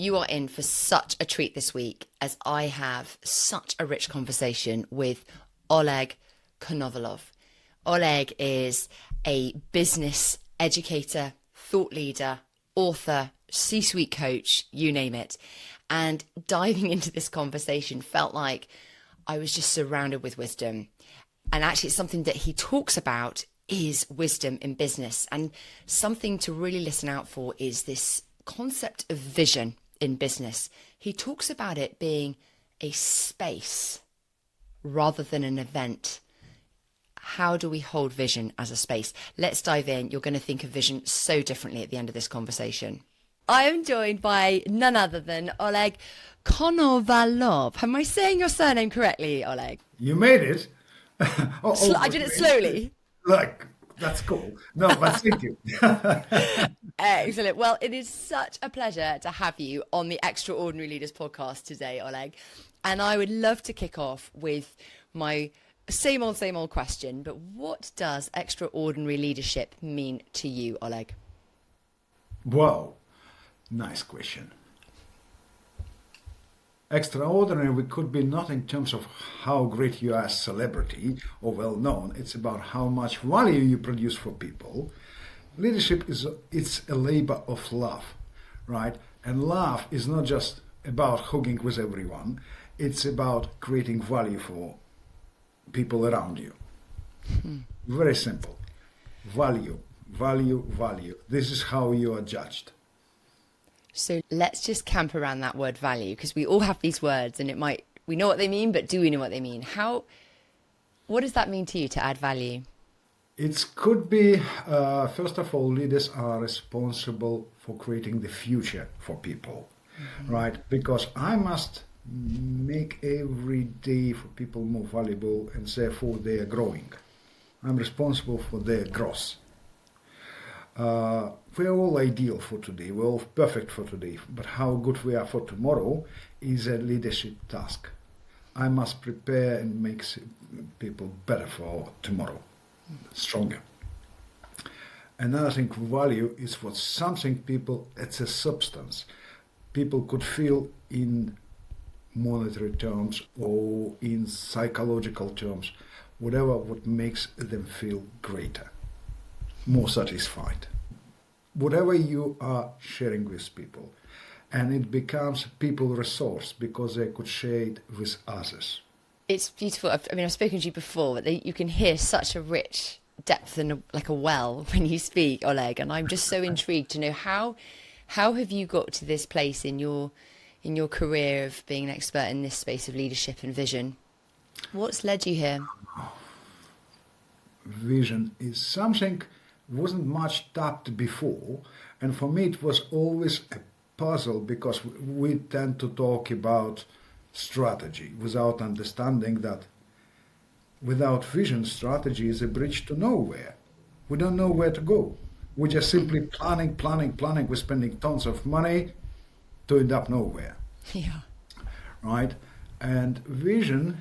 you are in for such a treat this week as I have such a rich conversation with Oleg Konovalov. Oleg is a business educator, thought leader, author, C-suite coach, you name it. And diving into this conversation felt like I was just surrounded with wisdom. And actually, it's something that he talks about is wisdom in business. And something to really listen out for is this concept of vision in business. He talks about it being a space rather than an event. How do we hold vision as a space? Let's dive in. You're going to think of vision so differently at the end of this conversation. I am joined by none other than Oleg Konovalov. Am I saying your surname correctly, Oleg? You made it. I did it slowly. Look, that's cool. No, but thank you. Excellent. Well, it is such a pleasure to have you on the Extraordinary Leaders podcast today, Oleg. And I would love to kick off with my same old question. But what does extraordinary leadership mean to you, Oleg? Wow. Nice question. Extraordinary could be not in terms of how great you are as celebrity or well known. It's about how much value you produce for people. Leadership it's a labor of love, right? And love is not just about hugging with everyone. It's about creating value for people around you. Very simple. Value, value, value. This is how you are judged. So let's just camp around that word value, because we all have these words and we know what they mean, but do we know what they mean? What does that mean to you to add value? It could be, first of all, leaders are responsible for creating the future for people, right? Because I must make every day for people more valuable and therefore they are growing. I'm responsible for their growth. We're all ideal for today, we're all perfect for today, but how good we are for tomorrow is a leadership task. I must prepare and make people better for tomorrow, stronger. Another thing, value is what something people, it's a substance. People could feel in monetary terms or in psychological terms, whatever what makes them feel greater, more satisfied. Whatever you are sharing with people, and it becomes people resource because they could share it with others. It's beautiful. I've spoken to you before, but you can hear such a rich depth and like a well when you speak, Oleg. And I'm just so intrigued to know how have you got to this place in your career of being an expert in this space of leadership and vision? What's led you here? Vision is something wasn't much tapped before, and for me it was always a puzzle because we tend to talk about strategy without understanding that without vision, strategy is a bridge to nowhere. We don't know where to go. We're just simply planning. We're spending tons of money to end up nowhere. Yeah. Right? And vision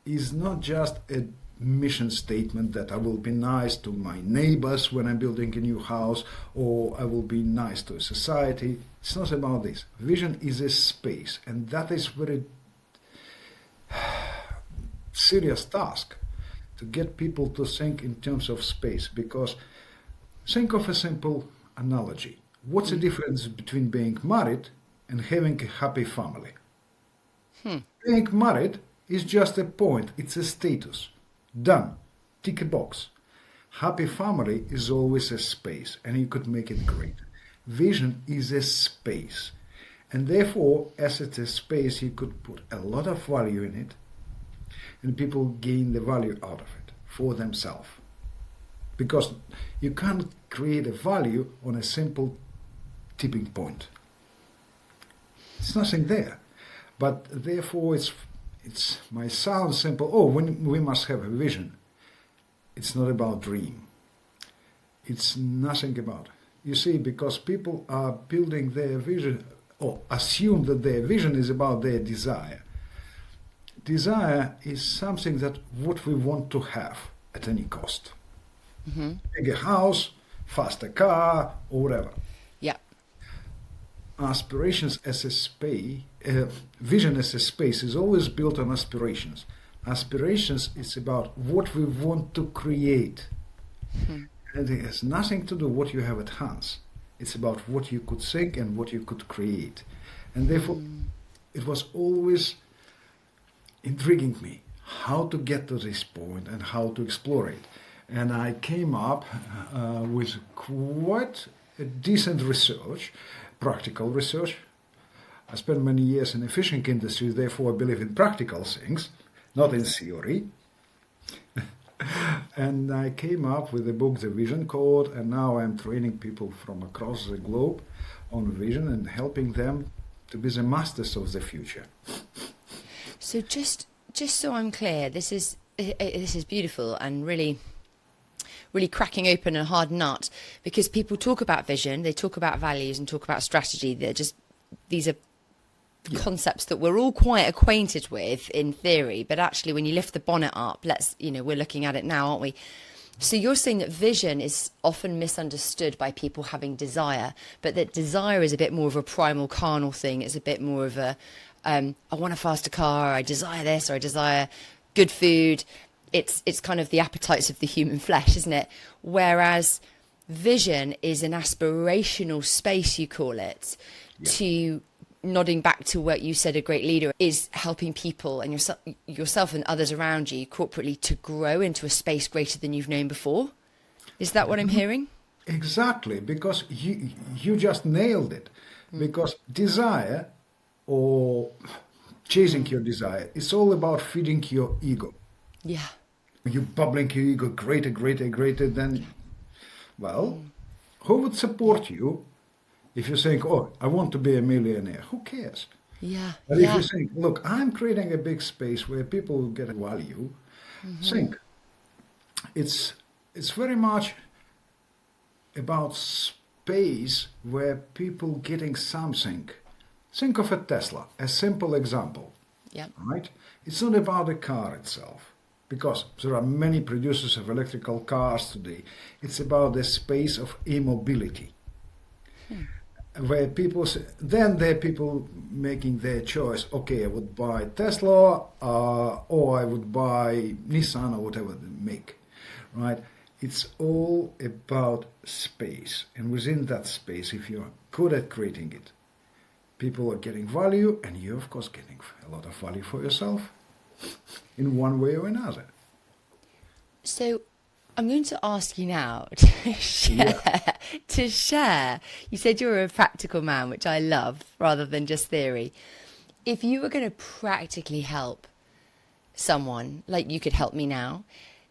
is not just a mission statement that I will be nice to my neighbors when I'm building a new house, or I will be nice to society. It's not about this. Vision is a space, and that is very serious task to get people to think in terms of space, because think of a simple analogy. What's the difference between being married and having a happy family? Being married is just a point, it's a status. Done. Tick a box. Happy family is always a space, and you could make it great. Vision is a space, and therefore, as it's a space, you could put a lot of value in it, and people gain the value out of it for themselves. Because you can't create a value on a simple tipping point. It's nothing there. But therefore, it might sound simple. Oh, we must have a vision. It's not about dream. It's nothing about. You see, because people are building their vision or assume that their vision is about their desire. Desire is something that what we want to have at any cost. Bigger house, faster car, or whatever. Yeah. aspirations as a space, vision as a space is always built on aspirations. Aspirations is about what we want to create. And it has nothing to do what you have at hands. It's about what you could think and what you could create. And therefore, it was always intriguing me how to get to this point and how to explore it. And I came up with quite a decent research, practical research. I spent many years in the fishing industry, therefore I believe in practical things, not in theory. And I came up with the book, The Vision Code, and now I'm training people from across the globe on vision and helping them to be the masters of the future. So just so I'm clear, this is beautiful and really cracking open a hard nut, because people talk about vision, they talk about values and talk about strategy. These are concepts that we're all quite acquainted with in theory, but actually when you lift the bonnet up, we're looking at it now, aren't we? So you're saying that vision is often misunderstood by people having desire, but that desire is a bit more of a primal carnal thing. It's a bit more of a, I want a faster car, I desire this, or I desire good food. It's kind of the appetites of the human flesh, isn't it? Whereas vision is an aspirational space, you call it, to, nodding back to what you said, a great leader is helping people and yourself and others around you corporately to grow into a space greater than you've known before. Is that what I'm hearing? Exactly, because you just nailed it. Because desire or chasing your desire, it's all about feeding your ego. Yeah. You bubbling your ego greater, then, well, who would support you if you think, oh, I want to be a millionaire? Who cares? Yeah. But if you think, look, I'm creating a big space where people will get value, think. It's very much about space where people getting something. Think of a Tesla, a simple example. Yeah. Right? It's not about the car itself, because there are many producers of electrical cars today. It's about the space of e-mobility. Where people then there are people making their choice. Okay, I would buy Tesla, or I would buy Nissan, or whatever they make, right? It's all about space, and within that space, if you're good at creating it, people are getting value, and you're of course getting a lot of value for yourself, in one way or another. So I'm going to ask you now to share. You said you're a practical man, which I love, rather than just theory. If you were going to practically help someone, like you could help me now,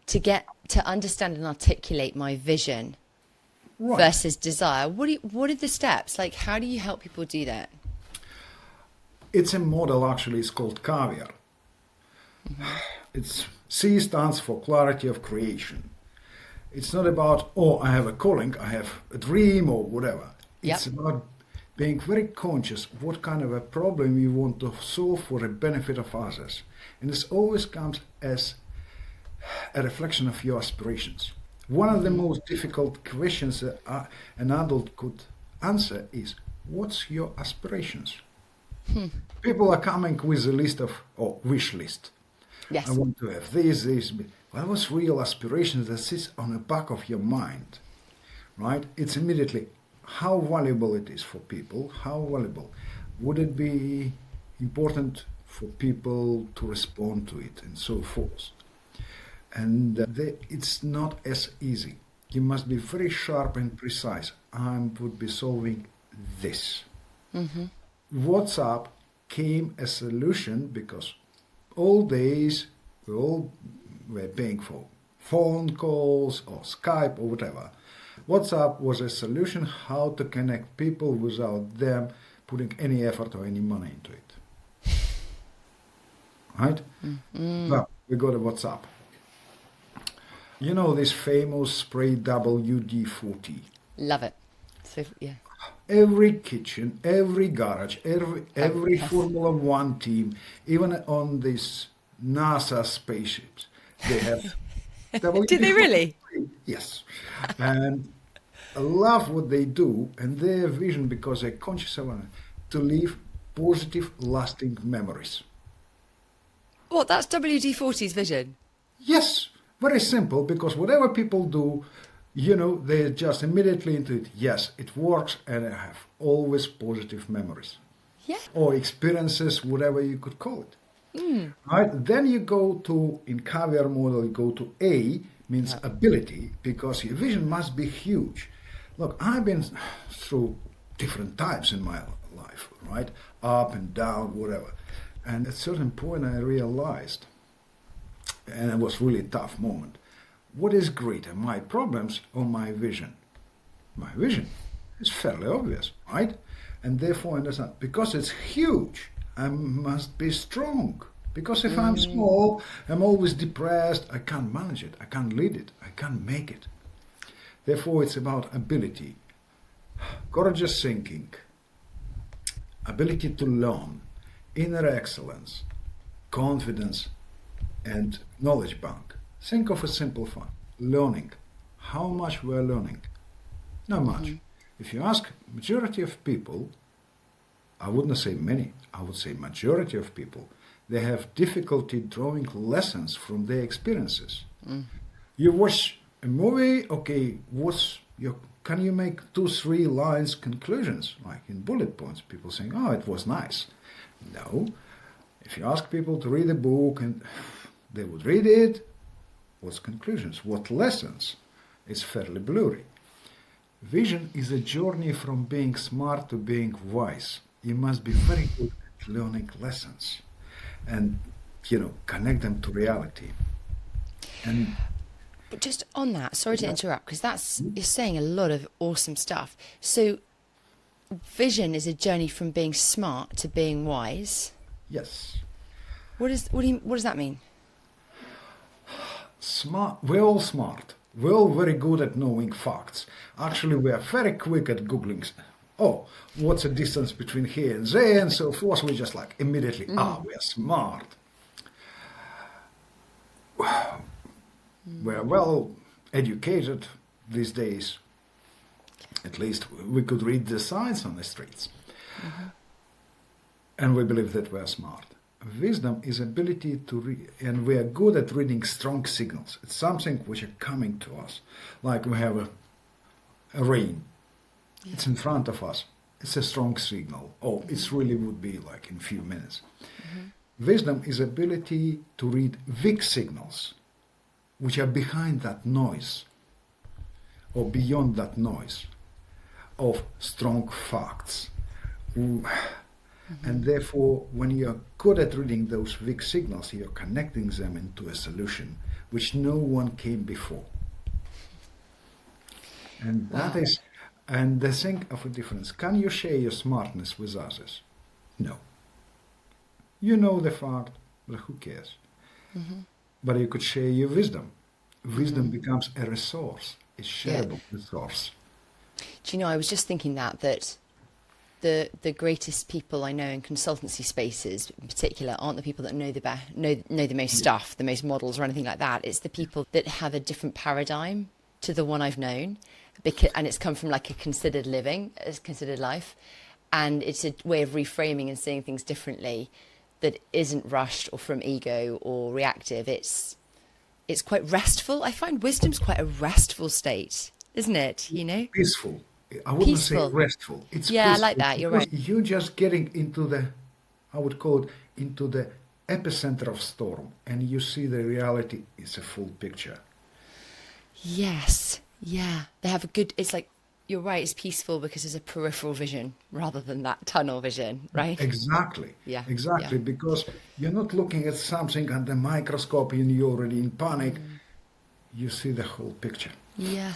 to understand and articulate my vision versus desire, what are the steps? Like, how do you help people do that? It's a model, actually. It's called CAVIAR. It's C stands for clarity of creation. It's not about, oh, I have a calling, I have a dream, or whatever. It's about being very conscious what kind of a problem you want to solve for the benefit of others. And this always comes as a reflection of your aspirations. One of the most difficult questions that an adult could answer is, what's your aspirations? People are coming with a list of, or wish list. Yes. I want to have this. Well, what's real aspirations that sits on the back of your mind, right? It's immediately how valuable it is for people, how valuable. Would it be important for people to respond to it, and so forth. And it's not as easy. You must be very sharp and precise. I would be solving this. WhatsApp came as a solution because old days we all were paying for phone calls or Skype or whatever. WhatsApp was a solution how to connect people without them putting any effort or any money into it. Right? Well, we got a WhatsApp. You know this famous spray WD-40? Love it. So, yeah. Every kitchen, every garage, every Formula One team, even on these NASA spaceships, they have WD-40. Did they really? Yes. And love what they do and their vision because they're conscious of it, to leave positive, lasting memories. What, that's WD-40's vision? Yes, very simple, because whatever people do, they're just immediately into it. Yes, it works, and I have always positive memories. Yeah. Or experiences, whatever you could call it. Right? Then you go to, in CAVIAR model, you go to A, means ability, because your vision must be huge. Look, I've been through different times in my life, right? Up and down, whatever. And at a certain point I realized, and it was really a tough moment, what is greater, my problems or my vision? My vision is fairly obvious, right? And therefore, understand, because it's huge, I must be strong. Because if I'm small, I'm always depressed, I can't manage it, I can't lead it, I can't make it. Therefore, it's about ability, courageous thinking, ability to learn, inner excellence, confidence, and knowledge bank. Think of a simple fun. Learning. How much we're learning? Not much. If you ask majority of people, I wouldn't say many, I would say majority of people, they have difficulty drawing lessons from their experiences. You watch a movie, okay, can you make 2-3 lines conclusions, like in bullet points? People saying, oh, it was nice. No. If you ask people to read a book and they would read it, what's conclusions? What lessons? It's fairly blurry. Vision is a journey from being smart to being wise. You must be very good at learning lessons and, connect them to reality. And But just on that, sorry to interrupt, because you're saying a lot of awesome stuff. So vision is a journey from being smart to being wise. yes, What does that mean? smart. We're all smart. We're all very good at knowing facts. Actually, we are very quick at Googling. Oh, what's the distance between here and there, and so forth. We just like immediately, we are smart. We're well educated these days. At least we could read the signs on the streets. And we believe that we're smart. Wisdom is ability to read, and we are good at reading strong signals. It's something which are coming to us. Like we have a rain. Yeah. It's in front of us. It's a strong signal. Oh, it really would be like in a few minutes. Wisdom is ability to read weak signals, which are behind that noise, or beyond that noise, of strong facts. And therefore, when you're good at reading those weak signals, you're connecting them into a solution which no one came before. And that is, and the thing of a difference. Can you share your smartness with others? No. You know the fact, but who cares? But you could share your wisdom. Wisdom becomes a resource, a shareable resource. Do you know, I was just thinking that the greatest people I know in consultancy spaces in particular aren't the people that know the most stuff, the most models or anything like that. It's the people that have a different paradigm to the one I've known, and it's come from like a considered living, a considered life, and it's a way of reframing and seeing things differently that isn't rushed or from ego or reactive. It's quite restful. I find wisdom's quite a restful state, isn't it? Peaceful. I wouldn't say restful. It's peaceful. I like that. You're right. You're just getting into I would call it, into the epicenter of storm, and you see the reality is a full picture. Yes. Yeah. They have it's like, you're right, it's peaceful because there's a peripheral vision rather than that tunnel vision, right? Exactly. Yeah. Exactly. Yeah. Because you're not looking at something under the microscope and you're already in panic. You see the whole picture. Yeah.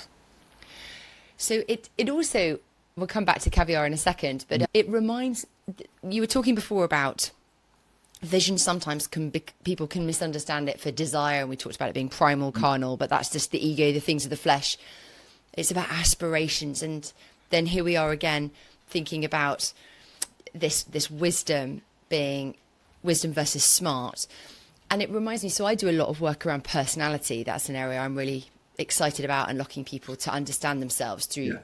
So it also, we'll come back to CAVIAR in a second, but it reminds, you were talking before about vision sometimes people can misunderstand it for desire, and we talked about it being primal, carnal, but that's just the ego, the things of the flesh. It's about aspirations, and then here we are again thinking about this wisdom being wisdom versus smart. And it reminds me, so I do a lot of work around personality. That's an area I'm really excited about, unlocking people to understand themselves through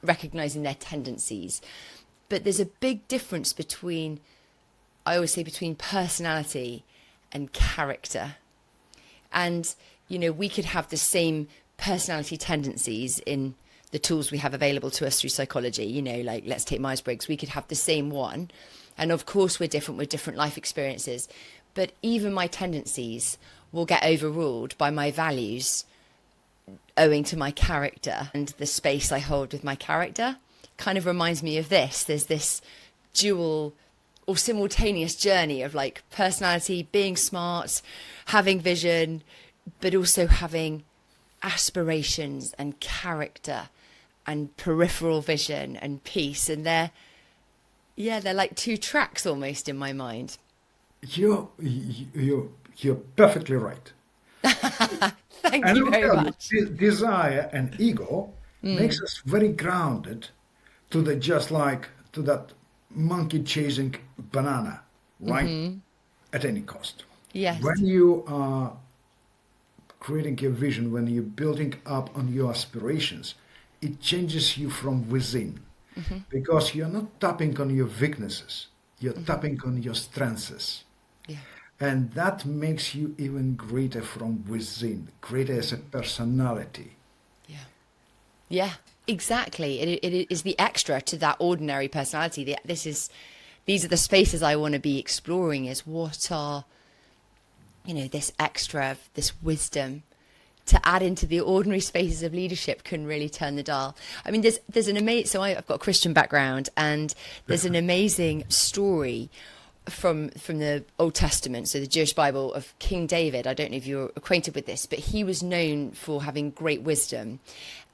recognizing their tendencies. But there's a big difference between, I always say, between personality and character. And, you know, we could have the same personality tendencies in the tools we have available to us through psychology, you know, like let's take Myers-Briggs, we could have the same one. And of course, we're different with different life experiences. But even my tendencies will get overruled by my values owing to my character, and the space I hold with my character kind of reminds me of this. There's this dual or simultaneous journey of like personality, being smart, having vision, but also having aspirations and character and peripheral vision and peace. And they're like two tracks almost in my mind. You're perfectly right. Thank you very much. Desire and ego makes us very grounded to that monkey chasing banana, right? At any cost. Yes. When you are creating your vision, when you're building up on your aspirations, it changes you from within, because you're not tapping on your weaknesses, you're tapping on your strengths. Yeah. And that makes you even greater from within, greater as a personality. Yeah, exactly. It is the extra to that ordinary personality. These are the spaces I want to be exploring, is what are, you know, this extra, this wisdom to add into the ordinary spaces of leadership can really turn the dial. I mean, there's an amazing, so I've got a Christian background, and there's an amazing story from the Old Testament, so the Jewish Bible, of King David. I don't know if you're acquainted with this, but he was known for having great wisdom.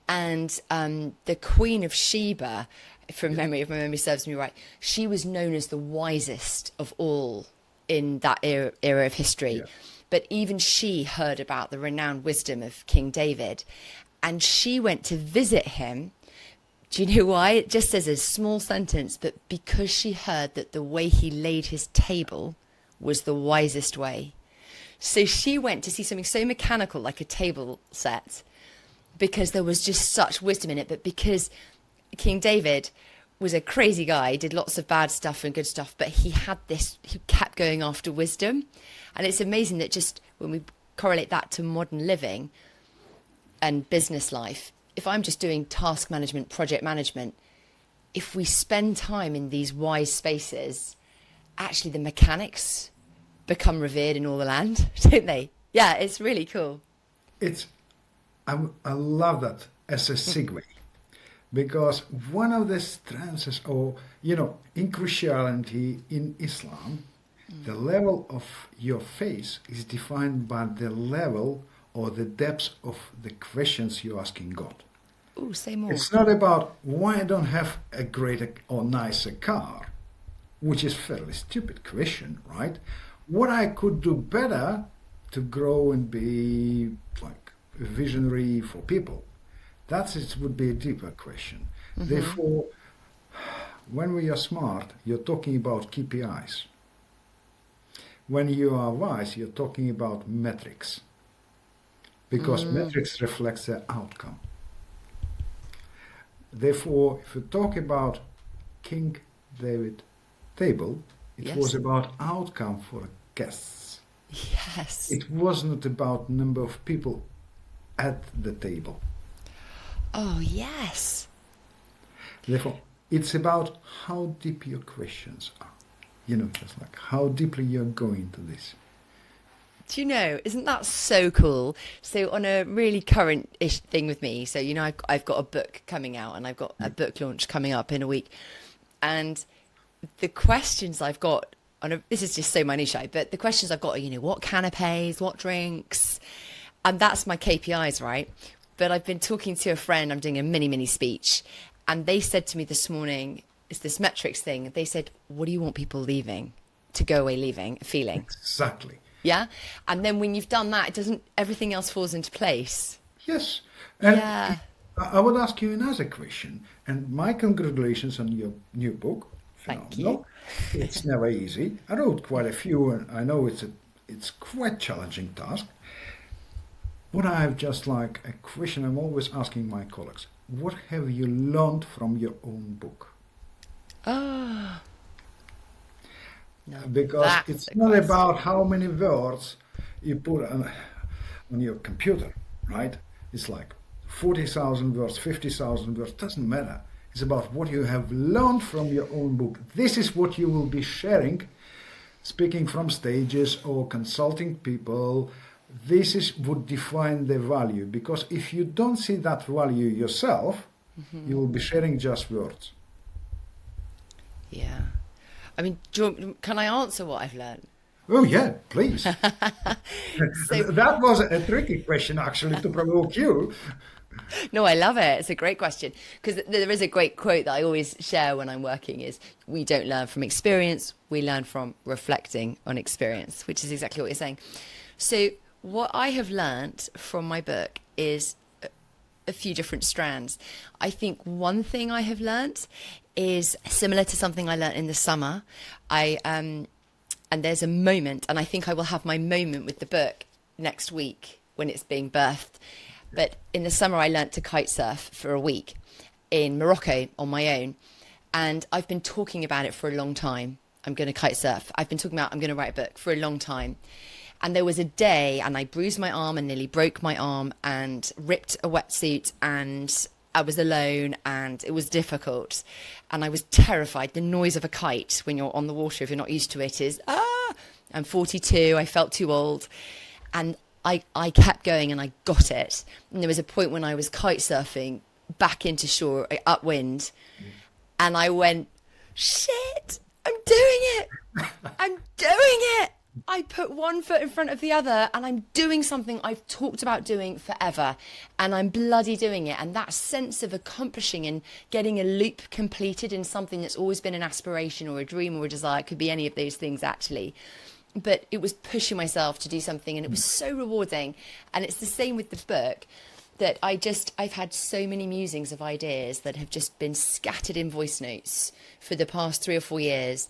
And the Queen of Sheba, from memory, if my memory serves me right, she was known as the wisest of all in that era of history. Yeah. But even she heard about the renowned wisdom of King David, and she went to visit him. Do you know why? It just says a small sentence, but because she heard that the way he laid his table was the wisest way. So she went to see something so mechanical like a table set, because there was just such wisdom in it. But because King David was a crazy guy, did lots of bad stuff and good stuff, but he kept going after wisdom. And it's amazing that just when we correlate that to modern living and business life, if I'm just doing task management, project management, if we spend time in these wise spaces, actually the mechanics become revered in all the land, don't they? Yeah, it's really cool. I love that as a segue, because one of the strengths, or, you know, in Christianity, in Islam, the level of your faith is defined by the level or the depth of the questions you're asking God. Oh, say more. It's not about why I don't have a greater or nicer car, which is a fairly stupid question, right? What I could do better to grow and be like visionary for people. It would be a deeper question. Therefore, when we are smart, you're talking about KPIs. When you are wise, you're talking about metrics, because metrics reflects the outcome. Therefore, if you talk about King David table, it was about outcome for guests. Yes. It was not about number of people at the table. Oh, yes. Therefore, it's about how deep your questions are. You know, just like how deeply you're going to this. Do you know, isn't that so cool? So on a really current-ish thing with me, so, you know, I've got a book coming out, and I've got a book launch coming up in a week. And the questions I've got, this is just so minutiae, but the questions I've got are, you know, what canapes, what drinks, and that's my KPIs, right? But I've been talking to a friend, I'm doing a mini speech, and they said to me this morning, it's this metrics thing, they said, what do you want people to go away feeling? Exactly. Yeah? And then when you've done that, everything else falls into place. Yes. And yeah. I would ask you another question, and my congratulations on your new book. Thank you. It's never easy. I wrote quite a few, and I know it's quite challenging task. What I have just like a question I'm always asking my colleagues, what have you learned from your own book? Oh, no, Because that's it's a not question. about how many words you put on your computer, right? It's like 40,000 words, 50,000 words, doesn't matter. It's about what you have learned from your own book. This is what you will be sharing, speaking from stages or consulting people. This is would define the value, because if you don't see that value yourself, you will be sharing just words. Yeah. I mean, can I answer what I've learned? Oh yeah, please. So, That was a tricky question actually to provoke you. no, I love it. It's a great question because there is a great quote that I always share when I'm working is we don't learn from experience, we learn from reflecting on experience, which is exactly what you're saying. So, what I have learned from my book is a few different strands. I think one thing I have learnt is similar to something I learnt in the summer. And there's a moment, and I think I will have my moment with the book next week when it's being birthed. But in the summer, I learnt to kite surf for a week in Morocco on my own. And I've been talking about it for a long time. I'm going to kite surf. I've been talking about I'm going to write a book for a long time. And there was a day, and I bruised my arm and nearly broke my arm and ripped a wetsuit, and I was alone and it was difficult. And I was terrified. The noise of a kite when you're on the water, if you're not used to it, is, ah! I'm 42. I felt too old. And I kept going and I got it. And there was a point when I was kite surfing back into shore, upwind, and I went, shit, I'm doing it. I'm doing it. I put one foot in front of the other and I'm doing something I've talked about doing forever, and I'm bloody doing it. And that sense of accomplishing and getting a loop completed in something that's always been an aspiration or a dream or a desire, it could be any of those things actually. But it was pushing myself to do something and it was so rewarding. And it's the same with the book, that I've had so many musings of ideas that have just been scattered in voice notes for the past 3 or 4 years.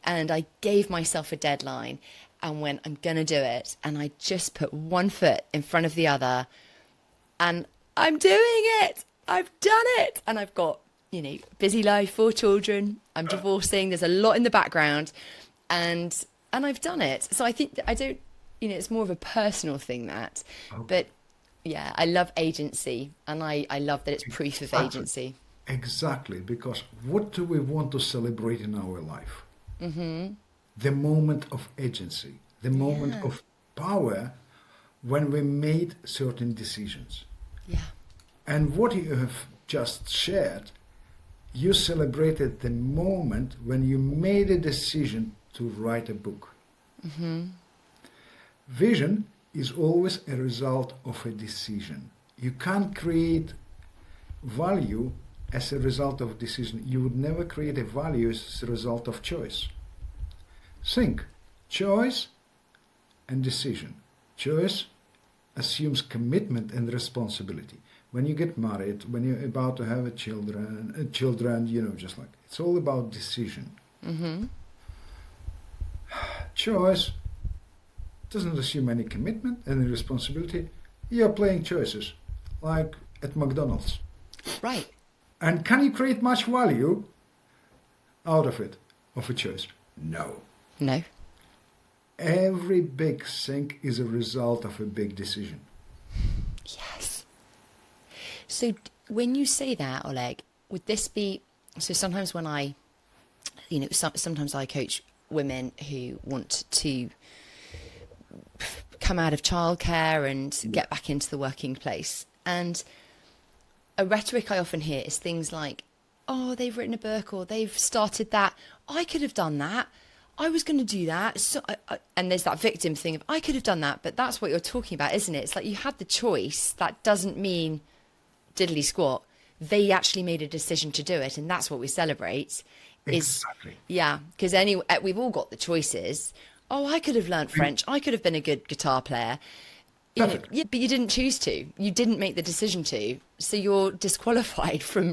And I gave myself a deadline and went, I'm going to do it. And I just put one foot in front of the other and I'm doing it. I've done it. And I've got, busy life, 4 children. I'm divorcing. There's a lot in the background and I've done it. So I think that I don't, it's more of a personal thing that, but yeah, I love agency, and I love that it's proof of Exactly. agency. Exactly, because what do we want to celebrate in our life? The moment of agency, the moment Yeah. of power when we made certain decisions. Yeah. And what you have just shared, you celebrated the moment when you made a decision to write a book. Vision is always a result of a decision. You can't create value as a result of decision. You would never create a value as a result of choice. Think, choice and decision. Choice assumes commitment and responsibility. When you get married, when you're about to have children, just like it's all about decision. Choice doesn't assume any commitment, any responsibility. You're playing choices, like at McDonald's. Right. And can you create much value out of it, of a choice? No. No. Every big thing is a result of a big decision. Yes. So when you say that, Oleg, would this be, so sometimes when sometimes I coach women who want to come out of childcare and get back into the working place. And a rhetoric I often hear is things like, oh, they've written a book or they've started that. I could have done that. I was going to do that. So, and there's that victim thing of, I could have done that. But that's what you're talking about, isn't it? It's like you had the choice. That doesn't mean diddly squat. They actually made a decision to do it. And that's what we celebrate. Exactly. Yeah, because we've all got the choices. Oh, I could have learnt French. I could have been a good guitar player. Perfect. Yeah, but you didn't choose to. You didn't make the decision to. So you're disqualified from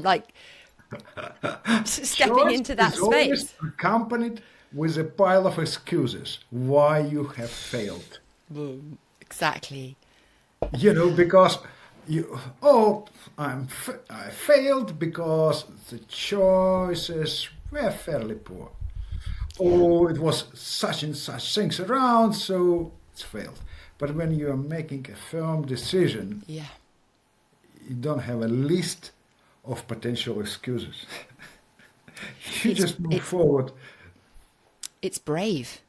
stepping Choice into that is always space. accompanied with a pile of excuses why you have failed. Exactly. Because I failed because the choices were fairly poor. Oh, it was such and such things around, so it's failed. But when you are making a firm decision, Yeah. you don't have a list of potential excuses. You It's just move it's forward. it's brave.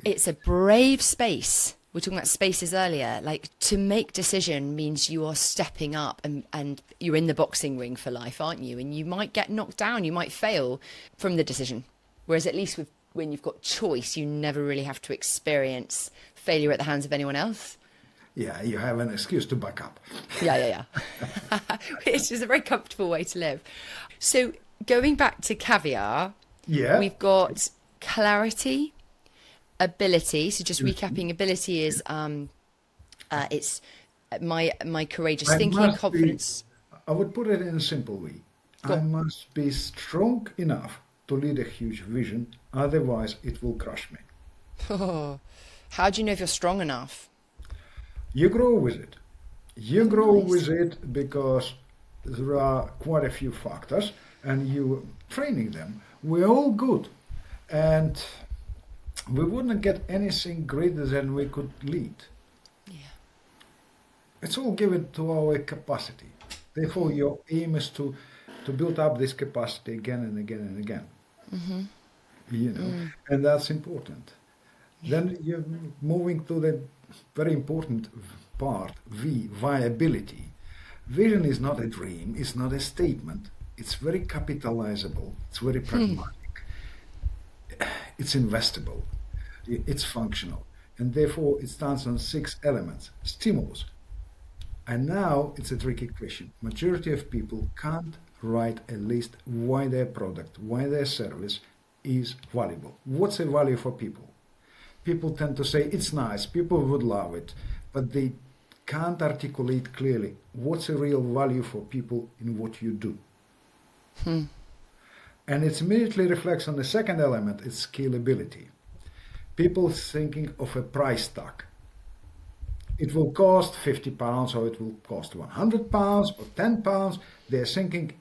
It's a brave space. We're talking about spaces earlier. Like to make decision means you are stepping up and you're in the boxing ring for life, aren't you? And you might get knocked down, you might fail from the decision. Whereas at least with when you've got choice, you never really have to experience failure at the hands of anyone else. Yeah, you have an excuse to back up. Yeah, yeah, yeah. It's just a very comfortable way to live. So going back to caviar, Yeah. we've got clarity, ability. So just recapping, ability is it's my courageous I thinking and must be, confidence. I would put it in a simple way. I Go. must be strong enough to lead a huge vision, otherwise, it will crush me. Oh, how do you know if you're strong enough? You grow with it. You Oh, grow nice. with it because there are quite a few factors, and you training them. We're all good, and we wouldn't get anything greater than we could lead. Yeah. It's all given to our capacity. Therefore, your aim is to build up this capacity again and again and again. And that's important. Yeah. Then you're moving to the very important part, V, viability. Vision is not a dream, it's not a statement. It's very capitalizable, it's very pragmatic, it's investable, it's functional, and therefore it stands on six elements. Stimulus. And now it's a tricky question. Majority of people can't write a list why their product, why their service is valuable. What's a value for people? People tend to say it's nice, people would love it, but they can't articulate clearly what's a real value for people in what you do. And it immediately reflects on the second element, it's scalability. People thinking of a price tag. It will cost £50 or it will cost £100 or £10. They're thinking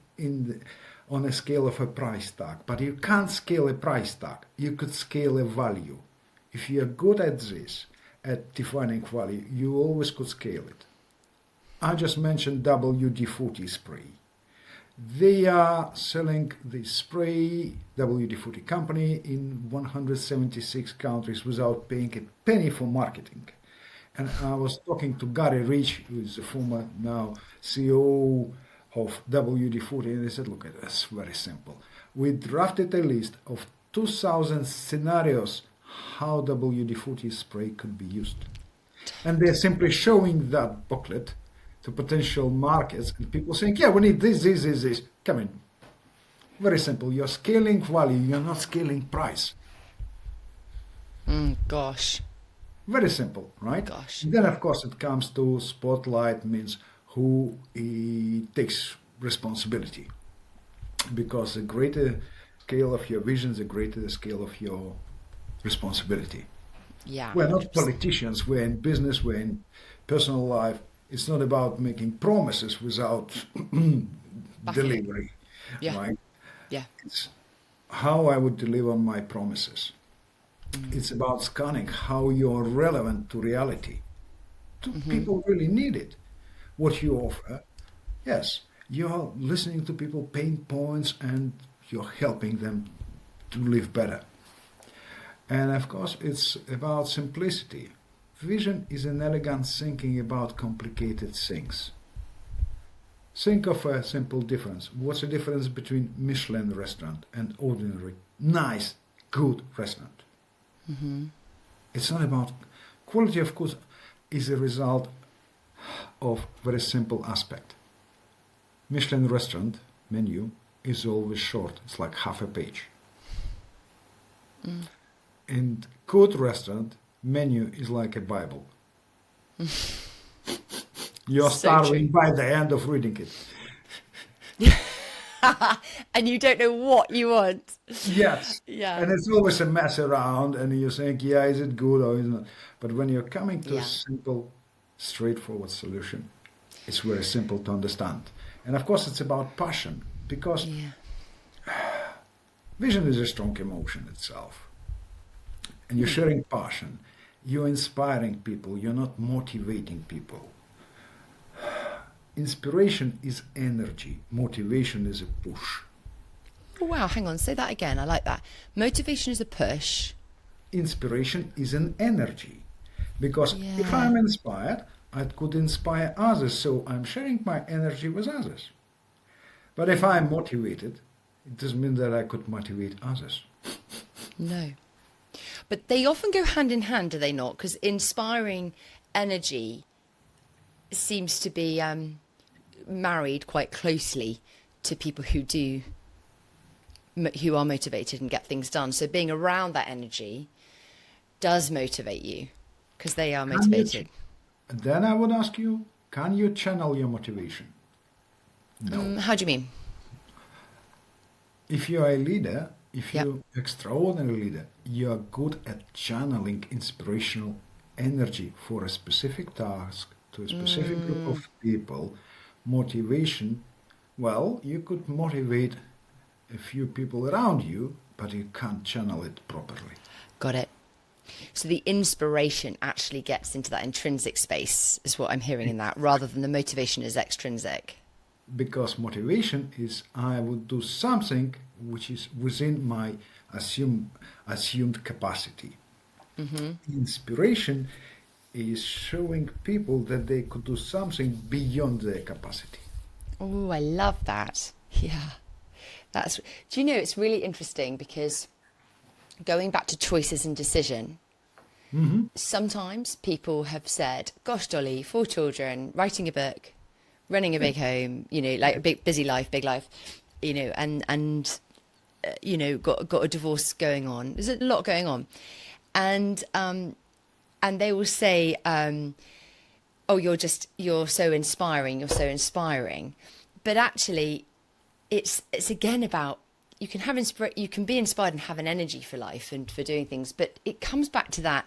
on a scale of a price tag, but you can't scale a price tag. You could scale a value. If you're good at this, at defining value, you always could scale it. I just mentioned WD-40 spray. They are selling the spray, WD-40 company, in 176 countries without paying a penny for marketing. And I was talking to Gary Rich, who is the former now CEO of WD-40, and they said, look, it's very simple. We drafted a list of 2,000 scenarios how WD-40 spray could be used. And they're simply showing that booklet to potential markets, and people saying, yeah, we need this. Come in. Very simple. You're scaling value, you're not scaling price. Gosh. Very simple, right? Gosh. And then, of course, it comes to spotlight, means who takes responsibility. Because the greater scale of your vision, the greater the scale of your responsibility. Yeah, We're not 100%. politicians, we're in business, we're in personal life. It's not about making promises without Backing it. delivery, Yeah. right? Yeah. It's how I would deliver my promises. It's about scanning how you're relevant to reality. Do people really need it? What you offer, yes, you're listening to people pain points and you're helping them to live better. And of course, it's about simplicity. Vision is an elegant thinking about complicated things. Think of a simple difference. What's the difference between Michelin restaurant and ordinary, nice, good restaurant? It's not about quality, of course, is a result of very simple aspect. Michelin restaurant menu is always short. It's like half a page. And good restaurant menu is like a Bible. You're So starving true. by the end of reading it. And you don't know what you want. Yes. Yeah. And it's always a mess around, and you think, yeah, is it good or is it not? But when you're coming to a Yeah. simple, straightforward solution, It's very simple to understand. And of course, it's about passion because Yeah. vision is a strong emotion itself. And you're sharing passion. You're inspiring people. You're not motivating people. Inspiration is energy. Motivation is a push. Oh, wow, hang on, say that again. I like that. Motivation is a push. Inspiration is an energy. Because if Yeah. I'm inspired, I could inspire others. So I'm sharing my energy with others. But if I'm motivated, it doesn't mean that I could motivate others. No. But they often go hand in hand, do they not? Because inspiring energy seems to be married quite closely to people who are motivated and get things done. So being around that energy does motivate you because they are Can you motivated. Then I would ask you, can you channel your motivation? No. How do you mean? If you are a leader, if Yep. you're an extraordinary leader, you are good at channeling inspirational energy for a specific task to a specific group of people. Motivation, well, you could motivate a few people around you, but you can't channel it properly. Got it. So the inspiration actually gets into that intrinsic space, is what I'm hearing in that, rather than the motivation is extrinsic. Because motivation is I would do something which is within my assumed capacity. Inspiration is showing people that they could do something beyond their capacity. Oh, I love that. Yeah. Do you know, it's really interesting because going back to choices and decision, sometimes people have said, gosh, Dolly, 4 children, writing a book, running a big home, like a big, busy life, big life, and got a divorce going on. There's a lot going on. And they will say, oh, you're so inspiring, you're so inspiring. But actually, it's again about, you can be inspired and have an energy for life and for doing things, but it comes back to that.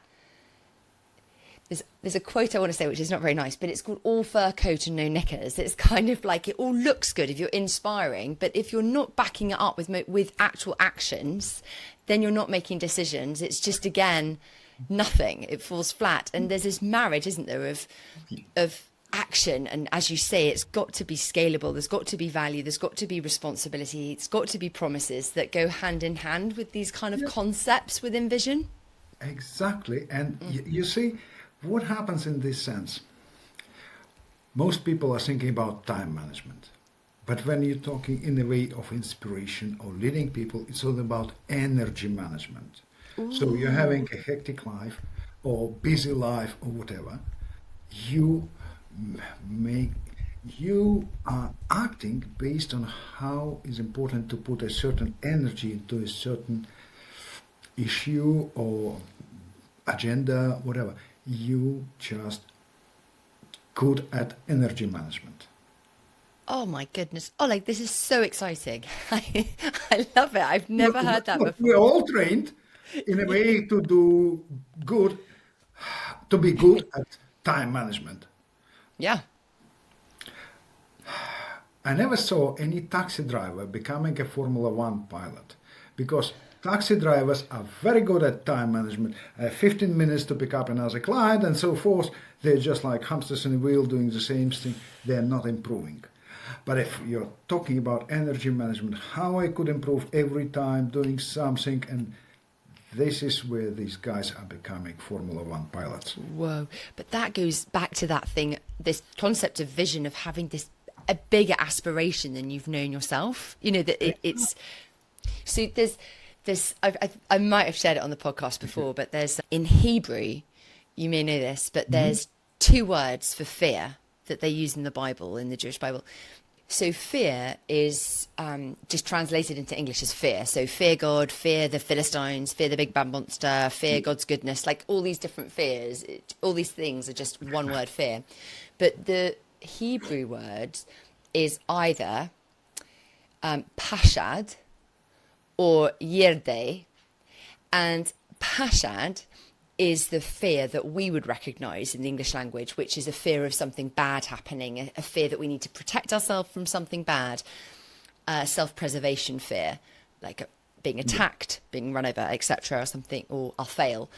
There's a quote I want to say, which is not very nice, but it's called all fur coat and no knickers. It's kind of like it all looks good if you're inspiring, but if you're not backing it up with actual actions, then you're not making decisions. It's just, again, nothing. It falls flat. And there's this marriage, isn't there, of action. And as you say, it's got to be scalable. There's got to be value. There's got to be responsibility. It's got to be promises that go hand in hand with these kind of concepts within vision. Exactly. And you see, what happens in this sense? Most people are thinking about time management. But when you're talking in a way of inspiration or leading people, it's all about energy management. So you're having a hectic life or busy life or whatever. You are acting based on how is important to put a certain energy into a certain issue or agenda, whatever. You just good at energy management. Oh my goodness. Oleg, this is so exciting. I love it. I've never heard that Look, we're before. all trained in a way to do good, to be good at time management. Yeah. I never saw any taxi driver becoming a Formula One pilot because taxi drivers are very good at time management. 15 minutes to pick up another client and so forth. They're just like hamsters in a wheel doing the same thing. They're not improving. But if you're talking about energy management, how I could improve every time doing something, and this is where these guys are becoming Formula One pilots. Whoa. But that goes back to that thing, this concept of vision, of having a bigger aspiration than you've known yourself. It's so I might have shared it on the podcast before, but there's in Hebrew, you may know this, but there's 2 words for fear that they use in the Bible, in the Jewish Bible. So fear is just translated into English as fear. So fear God, fear the Philistines, fear the big bad monster, fear God's goodness, like all these different fears. All these things are just one word, fear. But the Hebrew word is either pashad or yirde. And pashad is the fear that we would recognize in the English language, which is a fear of something bad happening, a fear that we need to protect ourselves from something bad, self-preservation fear, like being attacked, being run over, etc., or something, or I'll fail.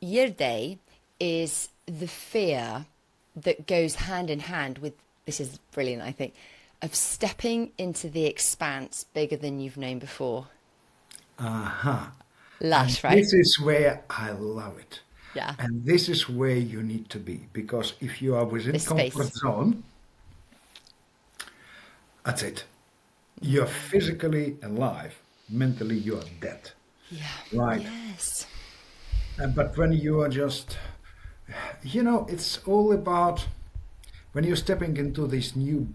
Yerde is the fear that goes hand in hand with, this is brilliant, I think, of stepping into the expanse bigger than you've known before. Aha. Lush, And right? this is where I love it. Yeah. And this is where you need to be. Because if you are within This comfort space. zone, that's it. You're physically alive. Mentally, you are dead. Yeah. Right. Yes. But when you are just, it's all about when you're stepping into this new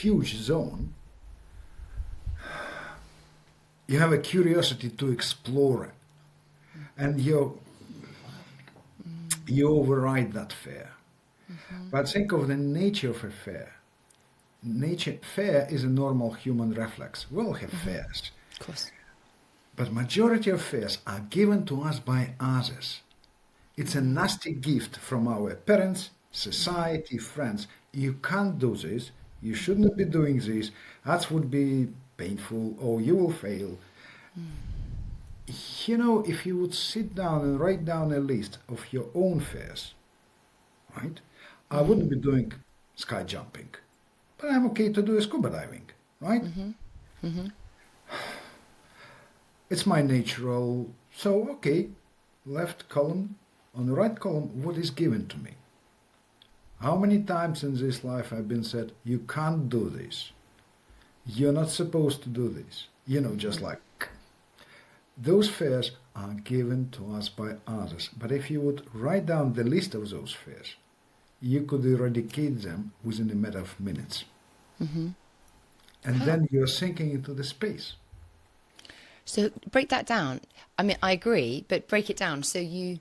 huge zone, you have a curiosity to explore it. And you override that fear. But think of the nature of a fear. Fear is a normal human reflex. We all have fears. Of course. But majority of fears are given to us by others. It's a nasty gift from our parents, society, friends. You can't do this. You shouldn't be doing this. That would be painful, or you will fail. If you would sit down and write down a list of your own fears, right? I wouldn't be doing sky jumping, but I'm okay to do scuba diving, right? It's my natural. So, okay, left column, on the right column, what is given to me? How many times in this life I've been said, you can't do this. You're not supposed to do this. Just like those fears are given to us by others. But if you would write down the list of those fears, you could eradicate them within a matter of minutes. And then you're sinking into the space. So break that down. I mean, I agree, but break it down. So For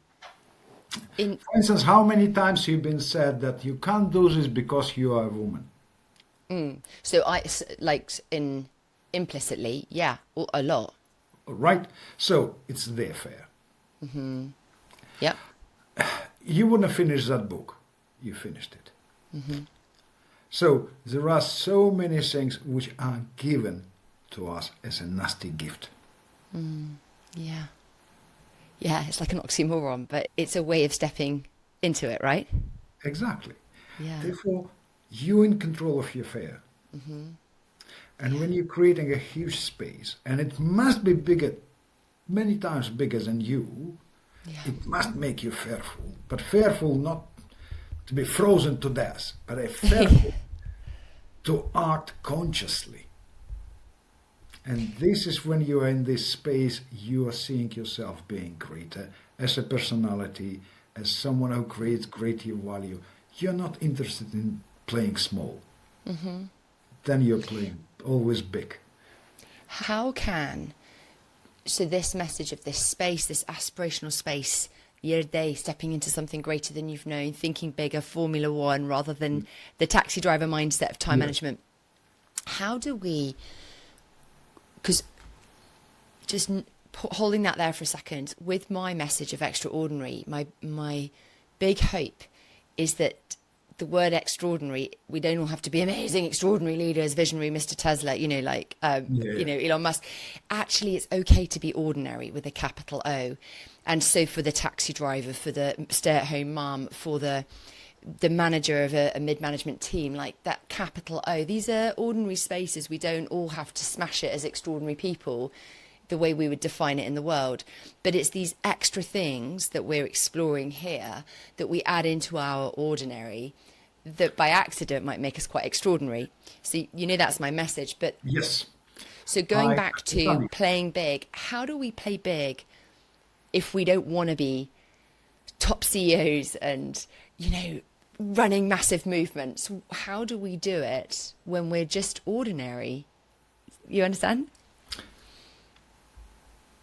instance, how many times you've been said that you can't do this because you are a woman? So implicitly, yeah, a lot. Right? So it's their fear. Yep. You wouldn't have finished that book. You finished it. So there are so many things which are given to us as a nasty gift. Yeah. Yeah, it's like an oxymoron, but it's a way of stepping into it, right? Exactly. Yeah. Therefore, you're in control of your fear. And when you're creating a huge space, and it must be bigger, many times bigger than you, it must make you fearful. But fearful not to be frozen to death, but a fearful to act consciously. And this is when you are in this space, you are seeing yourself being greater as a personality, as someone who creates greater value. You're not interested in playing small. Then you're playing always big. So this message of this space, this aspirational space, year day, stepping into something greater than you've known, thinking bigger, Formula One, rather than the taxi driver mindset of time management. How do we, because just holding that there for a second, with my message of extraordinary, my big hope is that the word extraordinary, we don't all have to be amazing, extraordinary leaders, visionary, Mr. Tesla, Elon Musk. Actually, it's okay to be ordinary with a capital O. And so for the taxi driver, for the stay-at-home mom, for the manager of a mid-management team, like that capital O, these are ordinary spaces. We don't all have to smash it as extraordinary people the way we would define it in the world. But it's these extra things that we're exploring here that we add into our ordinary that by accident might make us quite extraordinary. So, that's my message. But Yes. so going back to playing big, how do we play big if we don't want to be top CEOs and, running massive movements? How do we do it when we're just ordinary? You understand?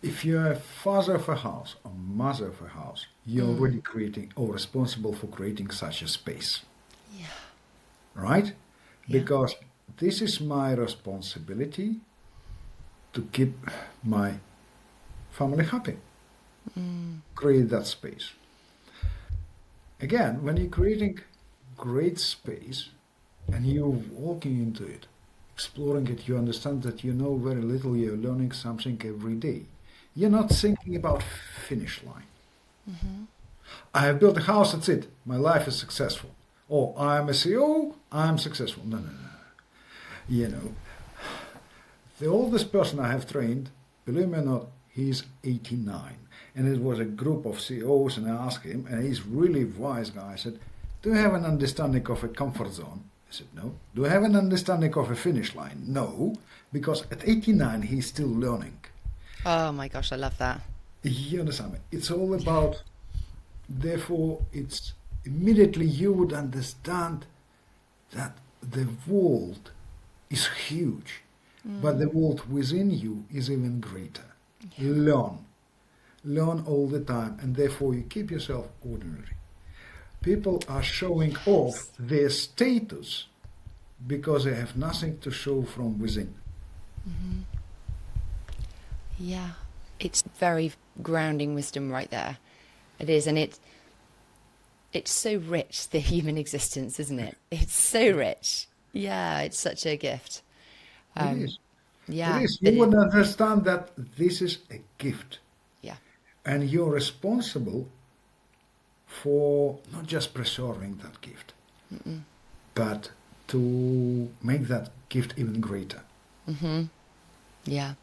If you're a father of a house or mother of a house, you're already creating or responsible for creating such a space. Yeah. Right? Yeah. Because this is my responsibility to keep my family happy. Create that space. Again, when you're creating great space and you're walking into it, exploring it, you understand that you know very little, you're learning something every day. You're not thinking about finish line. I have built a house, that's it. My life is successful. Or I'm a CEO, I'm successful. No, no, no. You know, the oldest person I have trained, believe me or not, he's 89. And it was a group of CEOs, and I asked him, and he's really wise guy. I said, do you have an understanding of a comfort zone? He said, no. Do you have an understanding of a finish line? No, because at 89 he's still learning. Oh my gosh, I love that. You understand me? It's all about, therefore, it's immediately you would understand that the world is huge, but the world within you is even greater. Learn all the time, and therefore you keep yourself ordinary. People are showing off their status because they have nothing to show from within. Yeah, it's very grounding wisdom right there. It is, and it's so rich, the human existence, isn't it? It's so rich. Yeah, it's such a gift. It is. Yeah, It is. You would understand that this is a gift. yeah, And you're responsible for not just preserving that gift, but to make that gift even greater. yeah.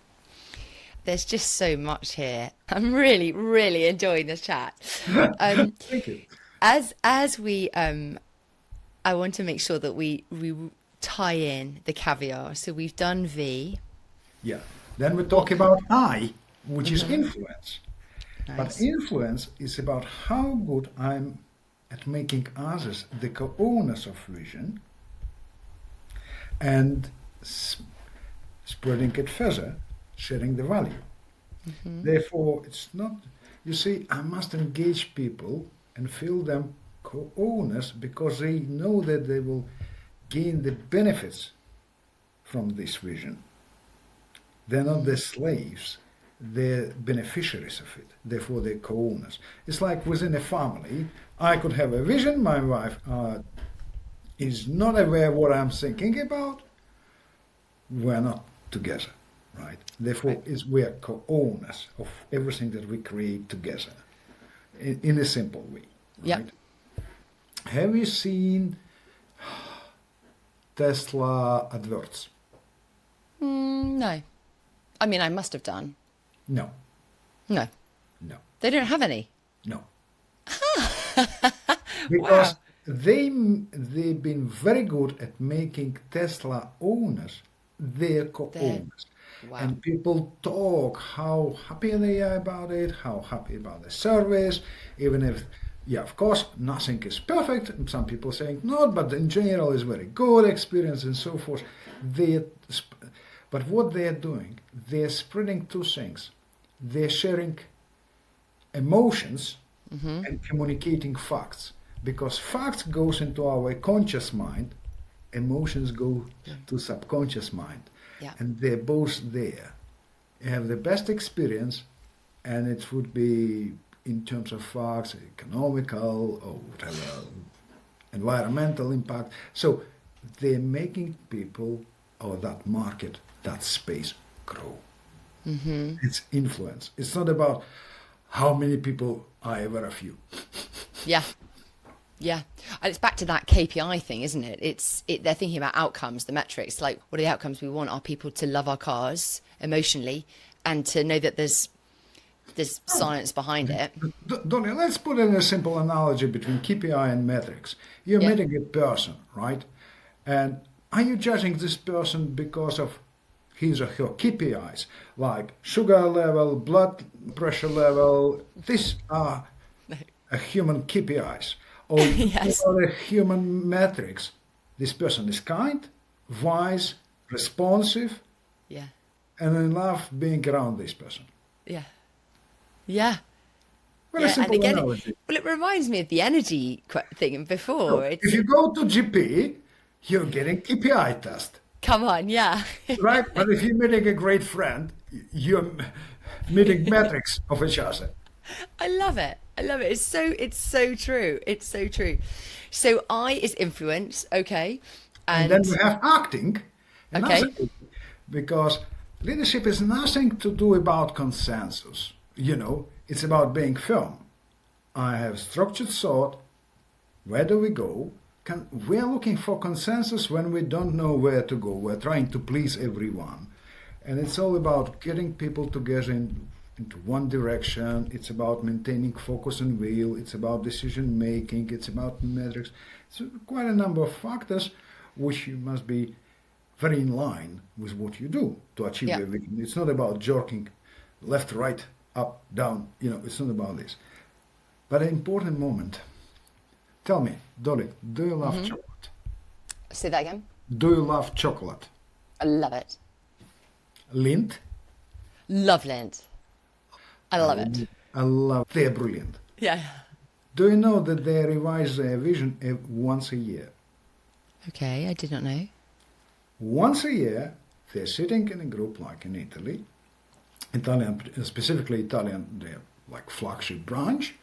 There's just so much here. I'm really, really enjoying this chat. Thank you. As we, I want to make sure that we tie in the caviar. So we've done V. Yeah. Then we talk about I, which is influence. But Nice. influence is about how good I'm at making others the co-owners of vision and spreading it further, sharing the value. Therefore, it's not, you see, I must engage people and feel them co-owners because they know that they will gain the benefits from this vision. They're not the slaves, they're beneficiaries of it. Therefore, they're co-owners. It's like within a family, I could have a vision, my wife is not aware what I'm thinking about, we're not together, right? Therefore, we are co-owners of everything that we create together in a simple way, Yep. right? Have you seen Tesla adverts? No. I mean, I must have done. No, No. no, They don't have any. no. Because Wow. they've been very good at making Tesla owners their co-owners. Wow. And people talk how happy they are about it, how happy about the service, even if, yeah, of course, nothing is perfect. Some people saying not, but in general is very good experience and so forth. But what they are doing, they're spreading two things. They're sharing emotions and communicating facts. Because facts goes into our conscious mind, emotions go to subconscious mind. Yeah. And they're both there. You have the best experience, and it would be in terms of facts, economical or whatever, environmental impact. So they're making people or that market, that space grow. It's influence. It's not about how many people are ever a few. Yeah. Yeah. And it's back to that KPI thing, isn't it? They're thinking about outcomes, the metrics, like what are the outcomes we want our people to love our cars emotionally and to know that there's science behind it. Dolly, let's put in a simple analogy between KPI and metrics. You're Yeah. meeting a person, right? And are you judging this person because of his or her KPIs, like sugar level, blood pressure level? These are a human KPIs. Or Yes. what are the human metrics? This person is kind, wise, responsive, Yeah. and I love being around this person. Yeah. Yeah. Very Yeah. And simple again, analogy. it reminds me of the energy thing before. So It's, if you go to GP, you're getting KPI test, come on. Yeah. right? But if you're meeting a great friend, you're meeting metrics of each other. I love it. I love it. It's so true. It's so true. So I is influence, okay. And then we And have acting, another, okay. because leadership is nothing to do about consensus. It's about being firm. I have structured thought. Where do we go? We are looking for consensus when we don't know where to go. We're trying to please everyone. And it's all about getting people together into one direction. It's about maintaining focus and will. It's about decision making. It's about metrics. It's quite a number of factors which you must be very in line with what you do to achieve Yeah. your vision. It's not about jerking left, right, up, down. It's not about this. But an important moment. Tell me, Dolly, do you love chocolate? Say that again. Do you love chocolate? I love it. Lint? Love Lint. I love it. I love. They're brilliant. Yeah. Do you know that they revise their vision once a year? Okay, I did not know. Once a year, they're sitting in a group like in Italy, specifically Italian, they're like flagship branch,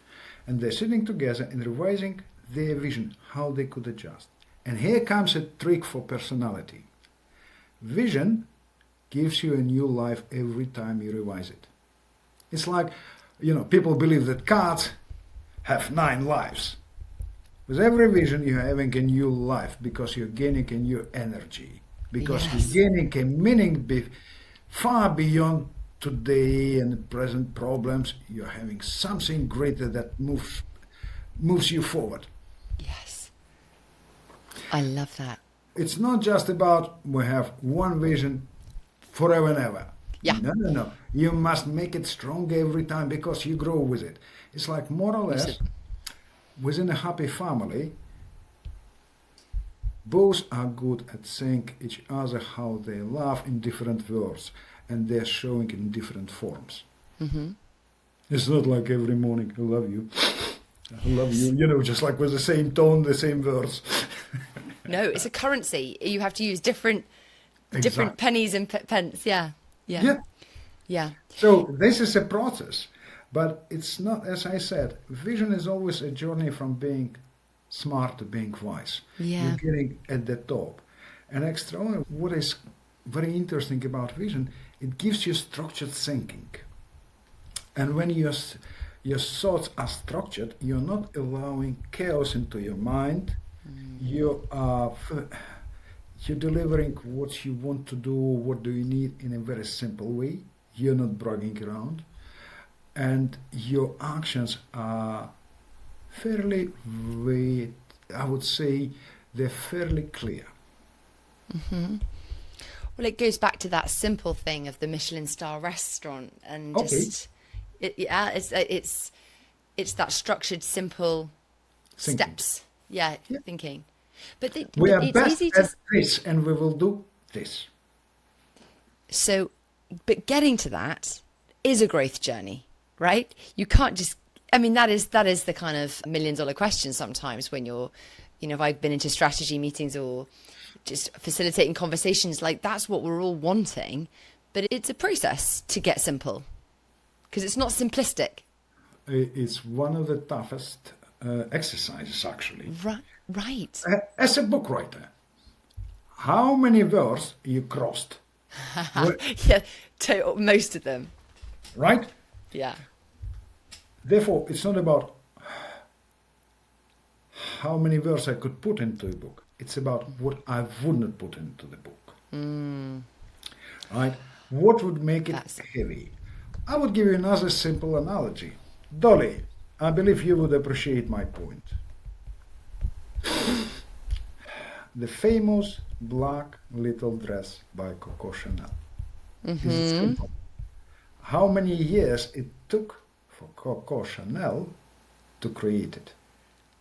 and they're sitting together and revising their vision, how they could adjust. And here comes a trick for personality. Vision gives you a new life every time you revise it. It's like, people believe that cats have 9 lives. With every vision, you're having a new life because you're gaining a new energy, because Yes. you're gaining a meaning far beyond today and present problems. You're having something greater that moves you forward. Yes. I love that. It's not just about we have one vision forever and ever. Yeah. No, no, no. You must make it stronger every time because you grow with it. It's like more or less within a happy family, both are good at saying each other how they love in different words, and they're showing in different forms. Mm-hmm. It's not like every morning, I love you. I love you, just like with the same tone, the same words. No, it's a currency. You have to use different Exactly. pennies and pence. Yeah. Yeah. Yeah. Yeah. So this is a process, but it's not, as I said, vision is always a journey from being smart to being wise. Yeah. You're getting at the top. And extraordinary, what is very interesting about vision, it gives you structured thinking. And when your thoughts are structured, you're not allowing chaos into your mind. You're delivering what you want to do, what do you need in a very simple way. You're not bragging around. And your actions are fairly, I would say, they're fairly clear. Mm-hmm. Well, it goes back to that simple thing of the Michelin star restaurant, and Okay. just it's that structured, simple Thinking. steps. Yeah, Yeah. thinking. But We are it's best easy at to. this, and we will do this. So, but getting to that is a growth journey, right? You can't just. I mean, that is the kind of $1 million question sometimes when you're, if I've been into strategy meetings or just facilitating conversations, like that's what we're all wanting, but it's a process to get simple because it's not simplistic. It's one of the toughest exercises, actually. Right. As a book writer, how many words you crossed, Yeah, most of them. right? Yeah. Therefore, it's not about how many words I could put into a book. It's about what I would not put into the book. Right? What would make it That's- heavy? I would give you another simple analogy. Dolly, I believe you would appreciate my point. The famous black little dress by Coco Chanel. Is it simple? How many years it took for Coco Chanel to create it?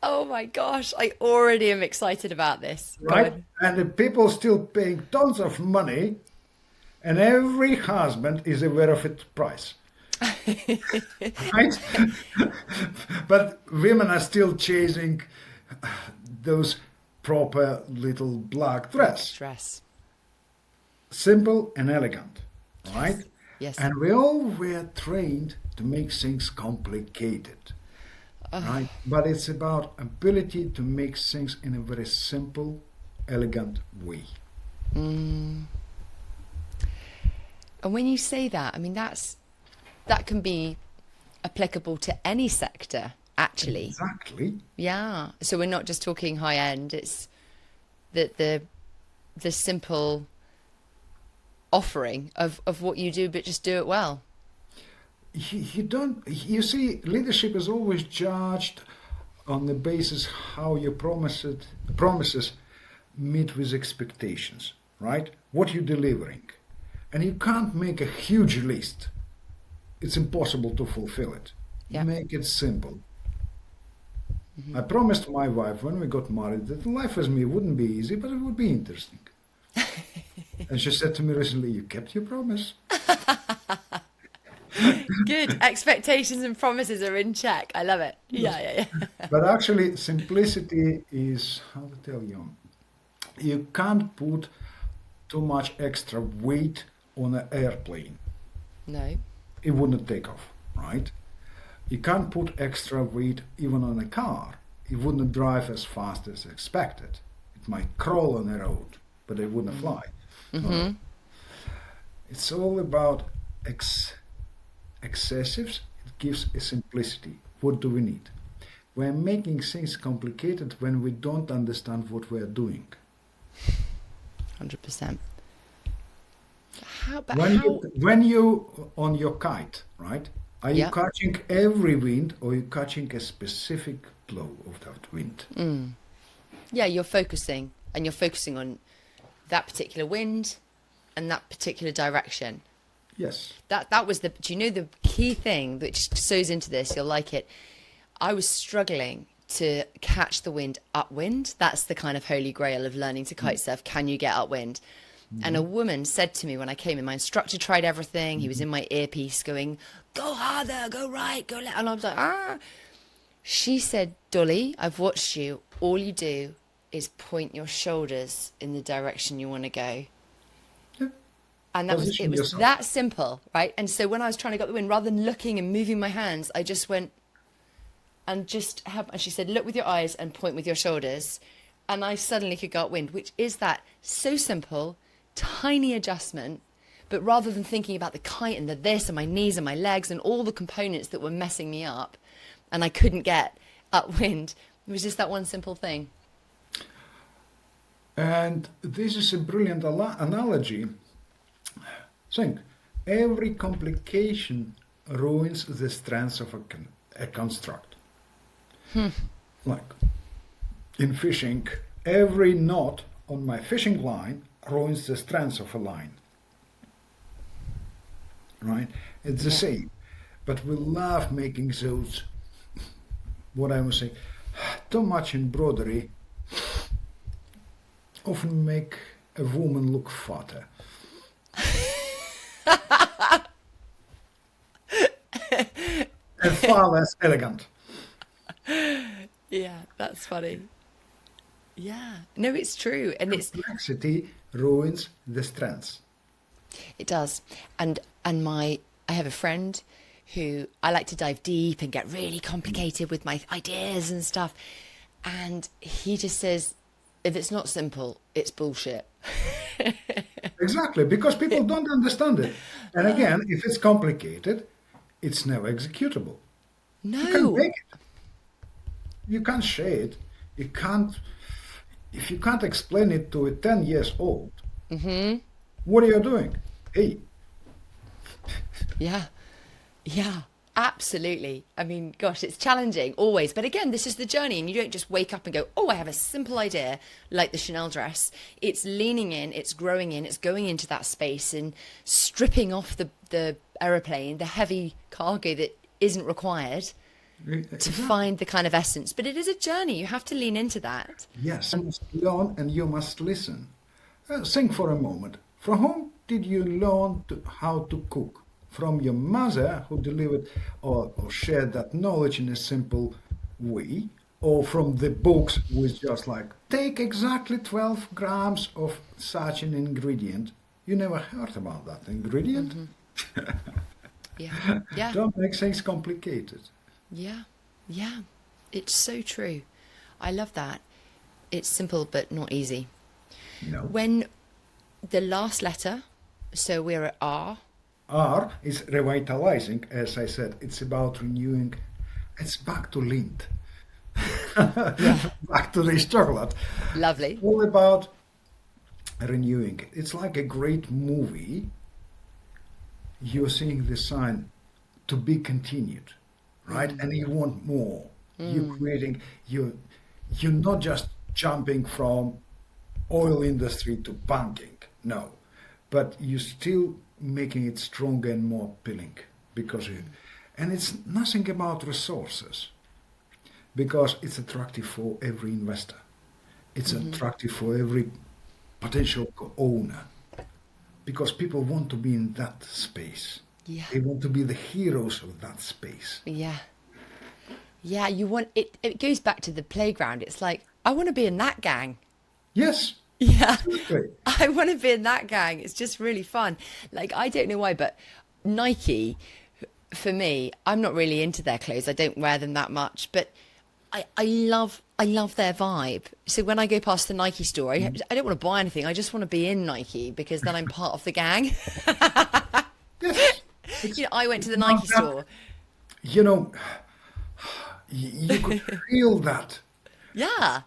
Oh my gosh, I already am excited about this. Go Right? on. And the people still paying tons of money, and every husband is aware of its price. Right? But women are still chasing those proper little black dress. Stress. Simple and elegant, right? Yes. And we all were trained to make things complicated, right? But it's about ability to make things in a very simple, elegant way. And when you say that, I mean, that can be applicable to any sector, actually. Exactly. Yeah. So we're not just talking high end. It's the simple offering of what you do, but just do it well. You see, leadership is always judged on the basis how your promises meet with expectations, right? What you're delivering. And you can't make a huge list. It's impossible to fulfill it. Yeah. Make it simple. I promised my wife when we got married that life with me wouldn't be easy, but it would be interesting. And she said to me recently, "You kept your promise." Good. Expectations and promises are in check. I love it. Yeah. But actually, simplicity is, how to tell you, you can't put too much extra weight on an airplane. No. It wouldn't take off, right? You can't put extra weight even on a car. It wouldn't drive as fast as expected. It might crawl on the road, but it wouldn't fly. It's all about excessives. It gives a simplicity. What do we need? We're making things complicated when we don't understand what we're doing. 100%. When you on your kite, right? Are you Yeah. catching every wind, or are you catching a specific blow of that wind? Yeah, you're focusing on that particular wind and that particular direction. Yes. That was do you know the key thing which sews into this? You'll like it. I was struggling to catch the wind upwind. That's the kind of holy grail of learning to kite surf. Can you get upwind? And a woman said to me when I came in, my instructor tried everything. He was in my earpiece going, "Go harder, go right, go left." And I was like, ah. She said, "Dolly, I've watched you. All you do is point your shoulders in the direction you want to go." Yeah. And it Position was yourself. that simple, right? And so when I was trying to get the wind, rather than looking and moving my hands, I just went and and she said, "Look with your eyes and point with your shoulders." And I suddenly could go upwind, which is that so simple, tiny adjustment. But rather than thinking about the kite and the this and my knees and my legs and all the components that were messing me up, and I couldn't get upwind, it was just that one simple thing. And this is a brilliant analogy. Think, every complication ruins the strength of a construct. Like in fishing, every knot on my fishing line ruins the strength of a line. Right? It's the same. But we love making those, what I would say, too much embroidery often make a woman look fatter. And far less elegant. Yeah, that's funny. Yeah, no, it's true. And Complexity ruins the strengths. it does. And I have a friend who I like to dive deep and get really complicated with my ideas and stuff. And he just says, if it's not simple, it's bullshit. Exactly, because people don't understand it. And again, if it's complicated, it's never executable. You can No. make it. You can't share it. You can't. If you can't explain it to a 10 years old, what are you doing? Hey, Yeah, absolutely. I mean, gosh, it's challenging always. But again, this is the journey. And you don't just wake up and go, "Oh, I have a simple idea like the Chanel dress." It's leaning in, it's growing in, it's going into that space and stripping off the aeroplane, the heavy cargo that isn't required to find the kind of essence. But it is a journey. You have to lean into that. yes, you must learn and you must listen. Think for a moment. From whom did you learn how to cook? From your mother, who delivered or shared that knowledge in a simple way, or from the books with just like, take exactly 12 grams of such an ingredient? You never heard about that ingredient? Yeah. Yeah. Don't make things complicated. Yeah. Yeah. It's so true. I love that. It's simple but not easy. No. When the last letter, so we're at R. R is revitalizing, as I said. It's about renewing. It's back to Lind. Yeah. Back to this chocolate. Lovely. All about renewing. It's like a great movie. You're seeing the sign to be continued, right? And you want more. You're creating. You're not just jumping from oil industry to banking. No, but you're still making it stronger and more appealing because you. And it's nothing about resources because it's attractive for every investor. It's attractive for every potential owner because people want to be in that space. Yeah. They want to be the heroes of that space. Yeah. Yeah, you want it. It goes back to the playground. It's like, I want to be in that gang. Yes, Yeah. absolutely. I want to be in that gang. It's just really fun. Like, I don't know why, but Nike, for me, I'm not really into their clothes. I don't wear them that much, but I love their vibe. So when I go past the Nike store, I don't want to buy anything. I just want to be in Nike because then I'm part of the gang. Yes. I went to the Not Nike that- store. You know, you could feel that. Yeah.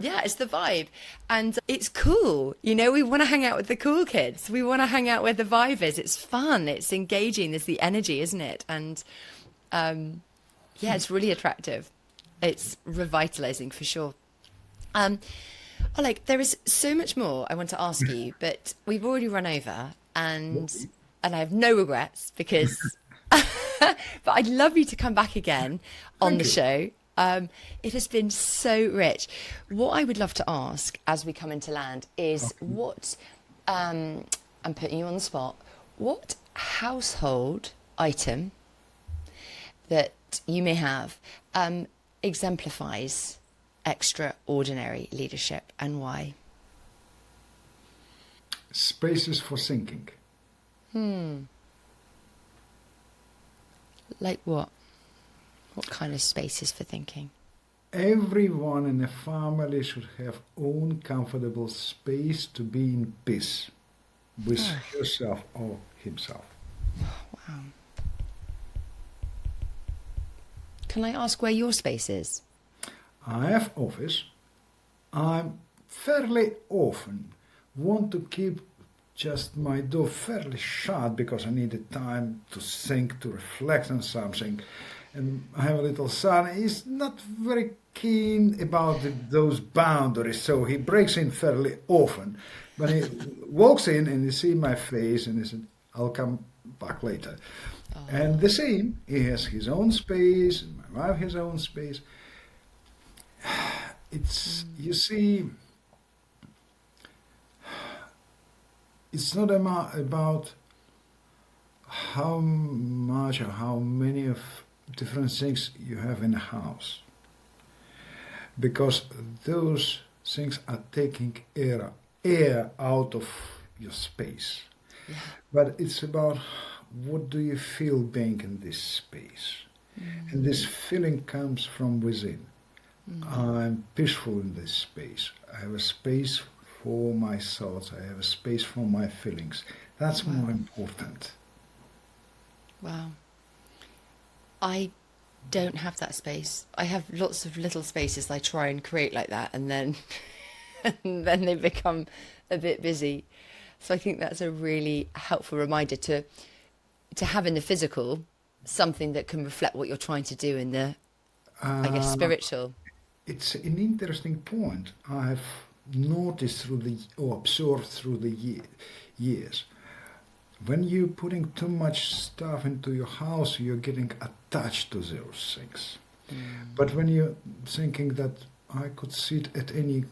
Yeah, it's the vibe. And it's cool. We want to hang out with the cool kids. We want to hang out where the vibe is. It's fun. It's engaging. There's the energy, isn't it? And yeah, it's really attractive. It's revitalizing for sure. Oleg, there is so much more I want to ask you, but we've already run over and I have no regrets because but I'd love you to come back again on Thank the you. show. It has been so rich. What I would love to ask as we come into land is what, I'm putting you on the spot, what household item that you may have exemplifies extraordinary leadership and why? Spaces for thinking. Like what? What kind of spaces for thinking? Everyone in a family should have own comfortable space to be in peace with herself or himself. Wow. Can I ask where your space is? I have office. I'm fairly often want to keep just my door fairly shut because I needed time to think, to reflect on something. And I have a little son. He's not very keen about those boundaries, so he breaks in fairly often. But he walks in and he sees my face and he said, I'll come back later. And the same, he has his own space, my wife has her own space. It's, you see, it's not about how much or how many of different things you have in a house, because those things are taking air out of your space. Yeah. But it's about what do you feel being in this space, and this feeling comes from within. I'm peaceful in this space. I have a space for my thoughts. I have a space for my feelings. That's more important. Wow. I don't have that space. I have lots of little spaces I try and create like that, and then and then they become a bit busy. So I think that's a really helpful reminder to have in the physical something that can reflect what you're trying to do in the, I guess, spiritual. It's an interesting point I've noticed or observed through the years. When you're putting too much stuff into your house, you're getting attached to those things. But when you're thinking that I could sit at any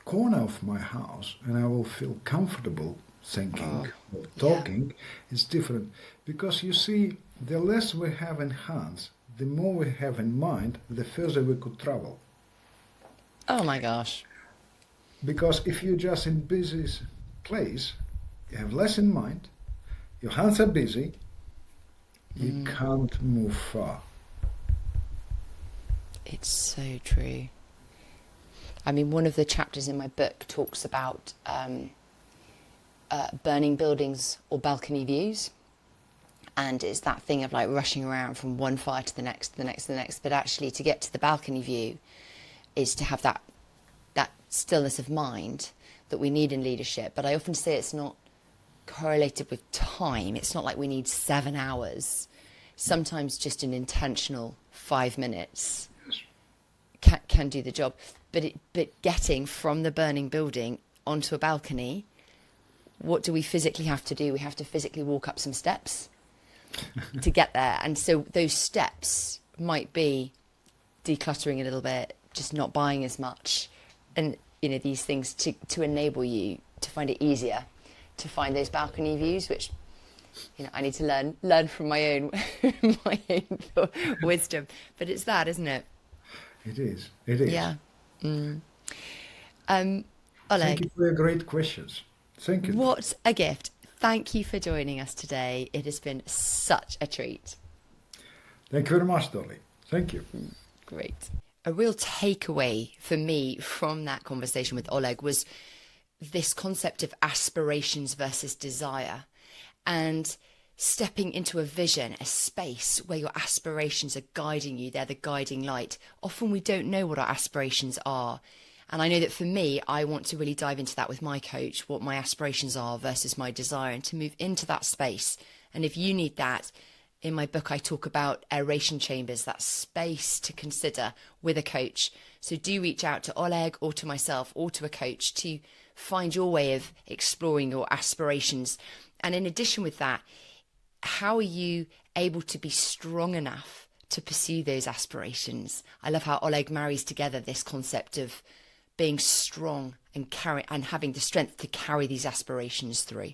corner of my house and I will feel comfortable thinking or talking, it's different. Because you see, the less we have in hands, the more we have in mind, the further we could travel. Oh my gosh. Because if you're just in busy place, you have less in mind, your hands are busy, you can't move far. It's so true. I mean, one of the chapters in my book talks about burning buildings or balcony views. And it's that thing of like rushing around from one fire to the next, to the next, to the next. But actually, to get to the balcony view is to have that stillness of mind that we need in leadership. But I often say it's not correlated with time. It's not like we need 7 hours. Sometimes just an intentional 5 minutes can do the job. But getting from the burning building onto a balcony, what do we physically have to do? We have to physically walk up some steps to get there. And so those steps might be decluttering a little bit, just not buying as much, and these things to enable you to find it easier to find those balcony views, which I need to learn from my own wisdom. But it's that, isn't it? It is. Yeah. Oleg, Thank you for your great questions. Thank you. What a gift. Thank you for joining us today. It has been such a treat. Thank you very much, Dolly. Thank you. Great. A real takeaway for me from that conversation with Oleg was this concept of aspirations versus desire, and stepping into a vision, a space where your aspirations are guiding you. They're the guiding light. Often we don't know what our aspirations are. And I know that for me, I want to really dive into that with my coach, what my aspirations are versus my desire, and to move into that space. And if you need that, in my book, I talk about aeration chambers, that space to consider with a coach. So do reach out to Oleg or to myself or to a coach to find your way of exploring your aspirations. And in addition with that, how are you able to be strong enough to pursue those aspirations? I love how Oleg marries together this concept of being strong and having the strength to carry these aspirations through.